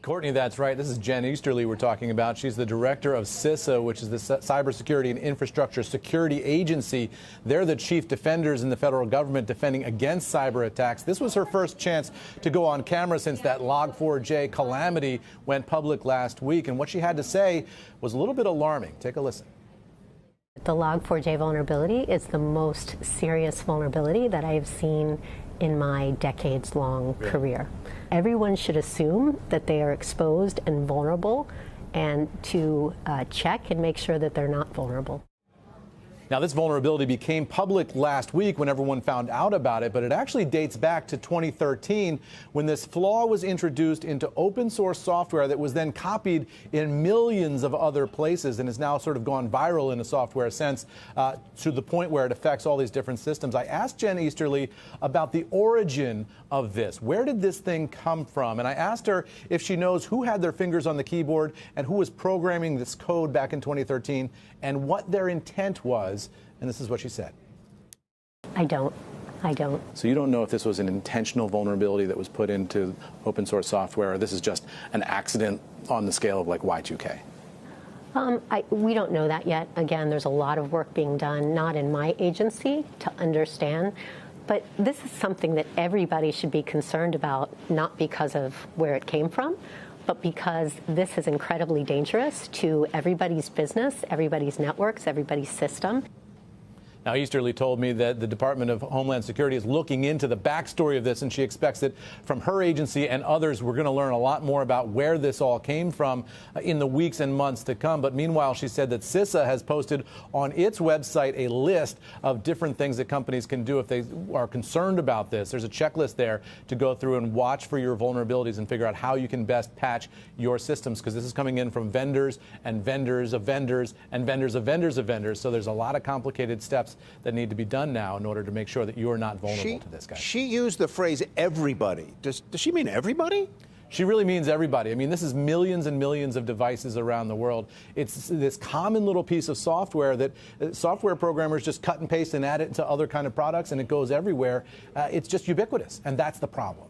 Courtney, that's right. This is Jen Easterly we're talking about. She's the director of CISA, which is the Cybersecurity and Infrastructure Security Agency. They're the chief defenders in the federal government defending against cyber attacks. This was her first chance to go on camera since that LOG4J calamity went public last week. And what she had to say was a little bit alarming. Take a listen. The LOG4J vulnerability is the most serious vulnerability that I have seen in my decades-long career. Everyone should assume that they are exposed and vulnerable, and to check and make sure that they're not vulnerable. Now, this vulnerability became public last week when everyone found out about it, but it actually dates back to 2013 when this flaw was introduced into open source software that was then copied in millions of other places and has now sort of gone viral in a software sense to the point where it affects all these different systems. I asked Jen Easterly about the origin of this. Where did this thing come from? And I asked her if she knows who had their fingers on the keyboard and who was programming this code back in 2013 and what their intent was. And this is what she said. I don't. So you don't know if this was an intentional vulnerability that was put into open source software, or this is just an accident on the scale of like Y2K? We don't know that yet. Again, there's a lot of work being done, not in my agency, to understand. But this is something that everybody should be concerned about, not because of where it came from, but because this is incredibly dangerous to everybody's business, everybody's networks, everybody's system. Now, Easterly told me that the Department of Homeland Security is looking into the backstory of this, and she expects that from her agency and others, we're going to learn a lot more about where this all came from in the weeks and months to come. But meanwhile, she said that CISA has posted on its website a list of different things that companies can do if they are concerned about this. There's a checklist there to go through and watch for your vulnerabilities and figure out how you can best patch your systems, because this is coming in from vendors and vendors of vendors and vendors of vendors of vendors. So there's a lot of complicated steps that need to be done now in order to make sure that you're not vulnerable to this guy. She used the phrase everybody. Does she mean everybody? She really means everybody. I mean, this is millions and millions of devices around the world. It's this common little piece of software that software programmers just cut and paste and add it to other kind of products, and it goes everywhere. It's just ubiquitous, and that's the problem.